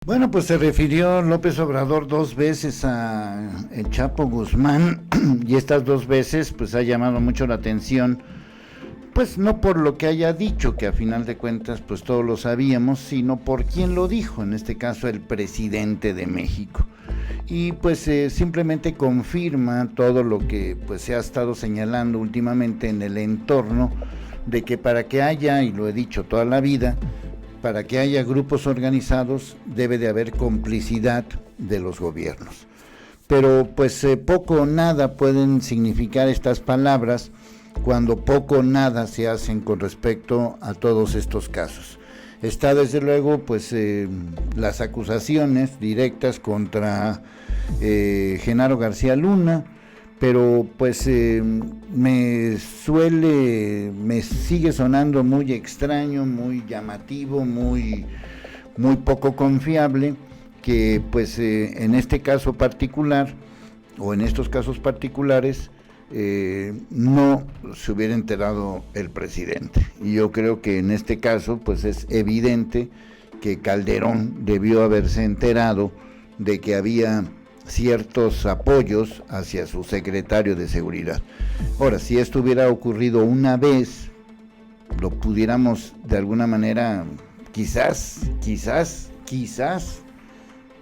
Bueno, pues se refirió López Obrador 2 veces a el Chapo Guzmán y estas 2 veces pues ha llamado mucho la atención, pues no por lo que haya dicho, que a final de cuentas pues todos lo sabíamos, sino por quién lo dijo, en este caso el presidente de México. Y pues simplemente confirma todo lo que pues se ha estado señalando últimamente en el entorno, de que para que haya, y lo he dicho toda la vida, para que haya grupos organizados debe de haber complicidad de los gobiernos. Pero pues poco o nada pueden significar estas palabras cuando poco o nada se hacen con respecto a todos estos casos. Está desde luego pues las acusaciones directas contra Genaro García Luna, pero pues me sigue sonando muy extraño, muy llamativo, muy poco confiable, que pues en este caso particular, o en estos casos particulares, no se hubiera enterado el presidente. Y yo creo que en este caso pues es evidente que Calderón debió haberse enterado de que había ciertos apoyos hacia su secretario de seguridad. Ahora, si esto hubiera ocurrido una vez, lo pudiéramos de alguna manera quizás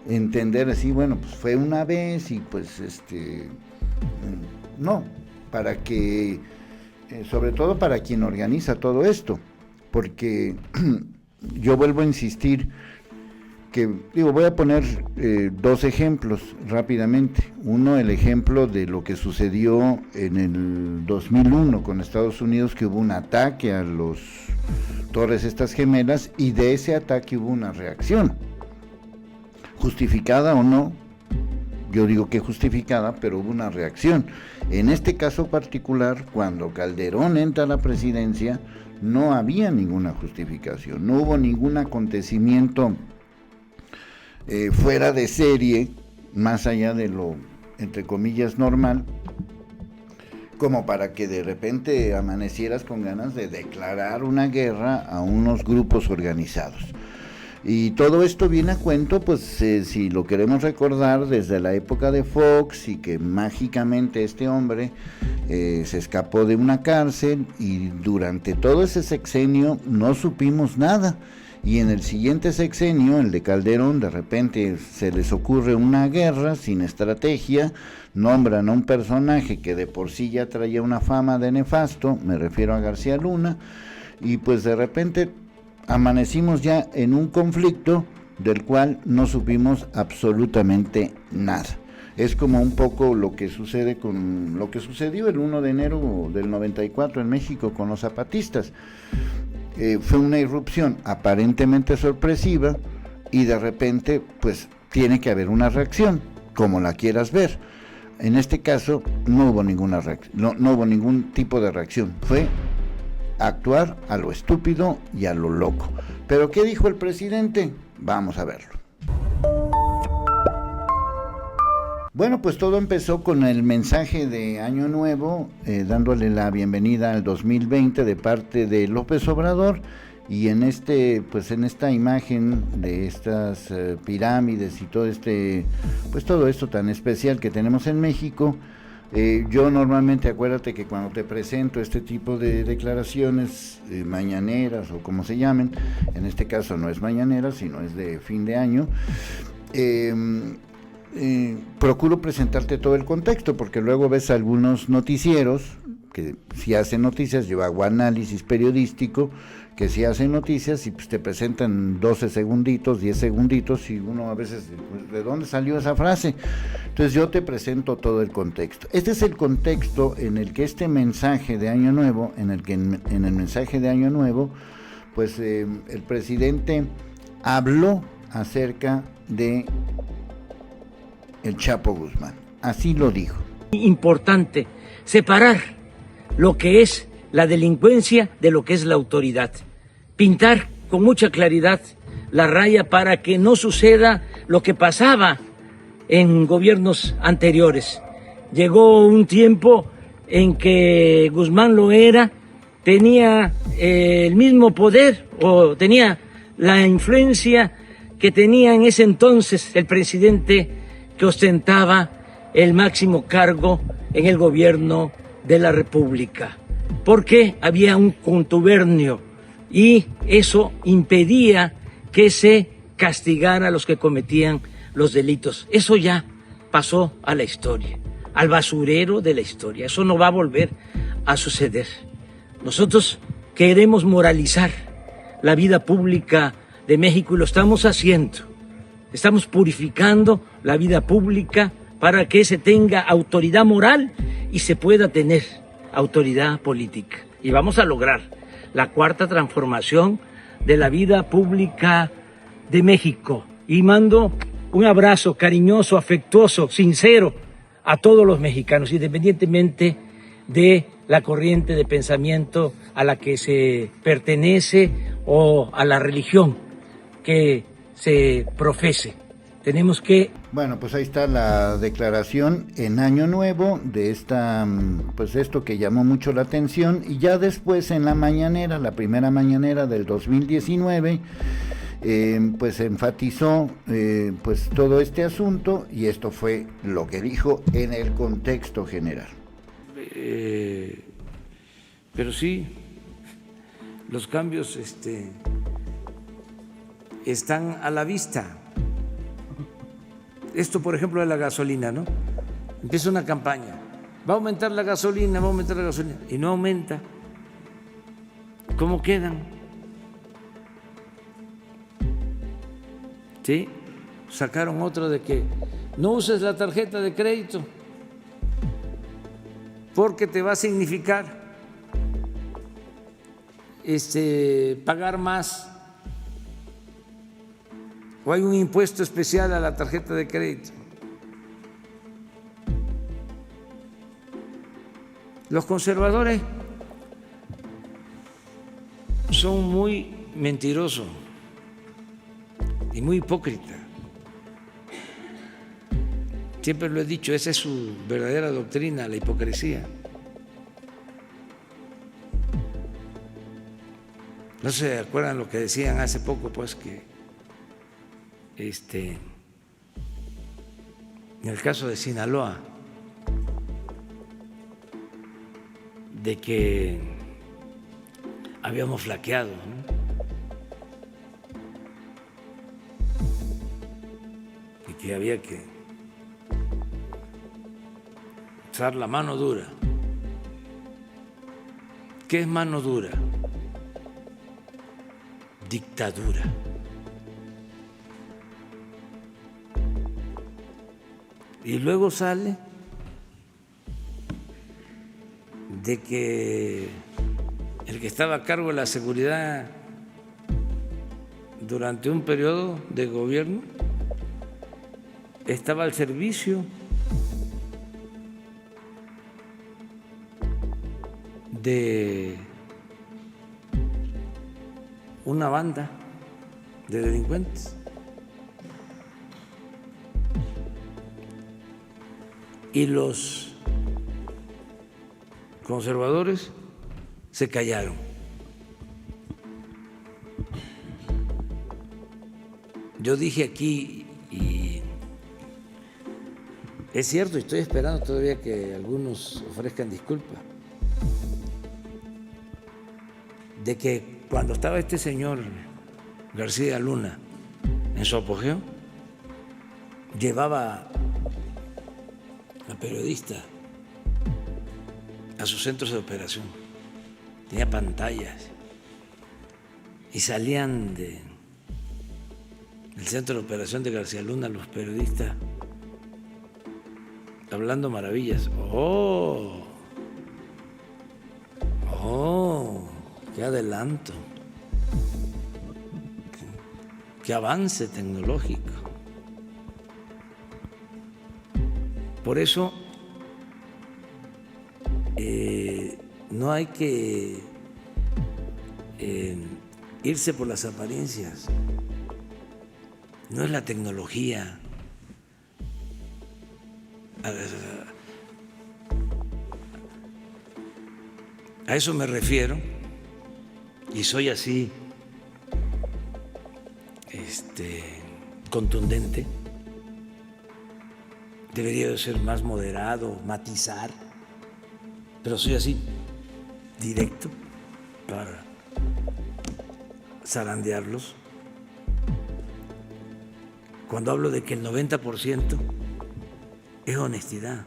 entender así, bueno, pues fue una vez y pues no, para que sobre todo para quien organiza todo esto, porque yo vuelvo a insistir que, voy a poner 2 ejemplos rápidamente. Uno, el ejemplo de lo que sucedió en el 2001 con Estados Unidos, que hubo un ataque a los Torres estas Gemelas, y de ese ataque hubo una reacción, justificada o no. Yo digo que justificada, pero hubo una reacción. En este caso particular, cuando Calderón entra a la presidencia, no había ninguna justificación, no hubo ningún acontecimiento fuera de serie, más allá de lo, entre comillas, normal, como para que de repente amanecieras con ganas de declarar una guerra a unos grupos organizados. Y todo esto viene a cuento, pues si lo queremos recordar, desde la época de Fox, y que mágicamente este hombre se escapó de una cárcel, y durante todo ese sexenio no supimos nada. Y en el siguiente sexenio, el de Calderón, de repente se les ocurre una guerra sin estrategia, nombran a un personaje que de por sí ya traía una fama de nefasto, me refiero a García Luna, y pues de repente amanecimos ya en un conflicto del cual no supimos absolutamente nada. Es como un poco lo que sucede con lo que sucedió el 1 de enero del 94 en México con los zapatistas. Fue una irrupción aparentemente sorpresiva y de repente pues tiene que haber una reacción, como la quieras ver. En este caso no hubo ninguna reacción, no hubo ningún tipo de reacción, fue actuar a lo estúpido y a lo loco. ¿Pero qué dijo el presidente? Vamos a verlo. Bueno, pues todo empezó con el mensaje de Año Nuevo, dándole la bienvenida al 2020 de parte de López Obrador, y en en esta imagen de estas pirámides y todo todo esto tan especial que tenemos en México. Yo normalmente, acuérdate que cuando te presento este tipo de declaraciones mañaneras o como se llamen, en este caso no es mañanera, sino es de fin de año, procuro presentarte todo el contexto, porque luego ves algunos noticieros que si hacen noticias, yo hago análisis periodístico, que si hacen noticias y pues te presentan 12 segunditos, 10 segunditos, y uno a veces, ¿de dónde salió esa frase? Entonces yo te presento todo el contexto. Este es el contexto en el que este mensaje de Año Nuevo, en el mensaje de Año Nuevo, pues el presidente habló acerca de el Chapo Guzmán. Así lo dijo. Importante separar lo que es la delincuencia de lo que es la autoridad. Pintar con mucha claridad la raya para que no suceda lo que pasaba en gobiernos anteriores. Llegó un tiempo en que Guzmán Loera tenía el mismo poder o tenía la influencia que tenía en ese entonces el presidente que ostentaba el máximo cargo en el gobierno de la República, porque había un contubernio y eso impedía que se castigara a los que cometían los delitos. Eso ya pasó a la historia, al basurero de la historia. Eso no va a volver a suceder. Nosotros queremos moralizar la vida pública de México y lo estamos haciendo. Estamos purificando la vida pública para que se tenga autoridad moral y se pueda tener autoridad política. Y vamos a lograr la cuarta transformación de la vida pública de México. Y mando un abrazo cariñoso, afectuoso, sincero a todos los mexicanos, independientemente de la corriente de pensamiento a la que se pertenece o a la religión que se profese. Tenemos que... Bueno, pues ahí está la declaración en Año Nuevo de esta, pues esto que llamó mucho la atención, y ya después en la mañanera, la primera mañanera del 2019, pues enfatizó pues todo este asunto, y esto fue lo que dijo en el contexto general. Pero sí, los cambios están a la vista. Esto, por ejemplo, de la gasolina, ¿no? Empieza una campaña. Va a aumentar la gasolina, va a aumentar la gasolina. Y no aumenta. ¿Cómo quedan? ¿Sí? Sacaron otro de que no uses la tarjeta de crédito porque te va a significar pagar más. O hay un impuesto especial a la tarjeta de crédito. Los conservadores son muy mentirosos y muy hipócritas. Siempre lo he dicho, esa es su verdadera doctrina, la hipocresía. ¿No se acuerdan lo que decían hace poco, pues, que en el caso de Sinaloa, de que habíamos flaqueado, ¿no? Y que había que usar la mano dura. ¿Qué es mano dura? Dictadura. Y luego sale de que el que estaba a cargo de la seguridad durante un periodo de gobierno estaba al servicio de una banda de delincuentes. Y los conservadores se callaron. Yo dije aquí, y es cierto, estoy esperando todavía que algunos ofrezcan disculpas, de que cuando estaba este señor García Luna en su apogeo, llevaba a periodistas a sus centros de operación, tenía pantallas y salían del centro de operación de García Luna los periodistas hablando maravillas. ¡Oh! ¡Qué adelanto! ¡Qué avance tecnológico! Por eso no hay que irse por las apariencias. No es la tecnología. A eso me refiero, y soy así contundente. Debería de ser más moderado, matizar, pero soy así, directo, para zarandearlos. Cuando hablo de que el 90% es honestidad,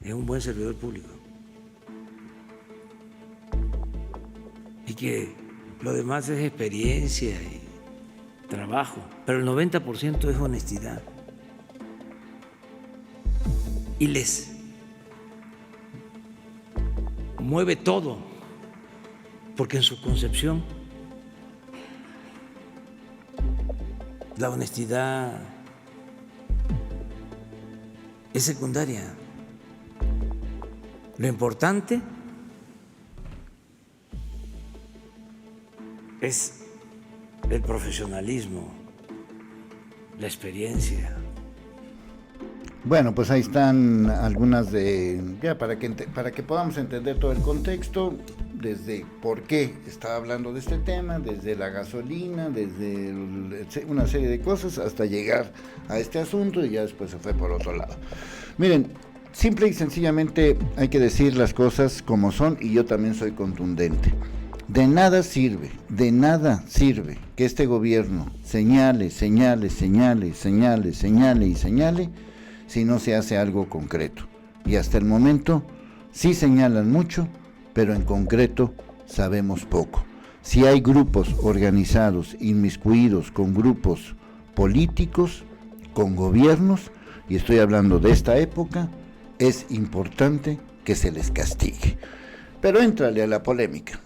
es un buen servidor público, y que lo demás es experiencia y trabajo, pero el 90% es honestidad. Y les mueve todo, porque en su concepción la honestidad es secundaria. Lo importante es el profesionalismo, la experiencia. Bueno, pues ahí están algunas ya para que podamos entender todo el contexto, desde por qué estaba hablando de este tema, desde la gasolina, desde una serie de cosas, hasta llegar a este asunto, y ya después se fue por otro lado. Miren, simple y sencillamente hay que decir las cosas como son, y yo también soy contundente. De nada sirve que este gobierno señale si no se hace algo concreto. Y hasta el momento sí señalan mucho, pero en concreto sabemos poco. Si hay grupos organizados, inmiscuidos con grupos políticos, con gobiernos, y estoy hablando de esta época, es importante que se les castigue. Pero éntrale a la polémica.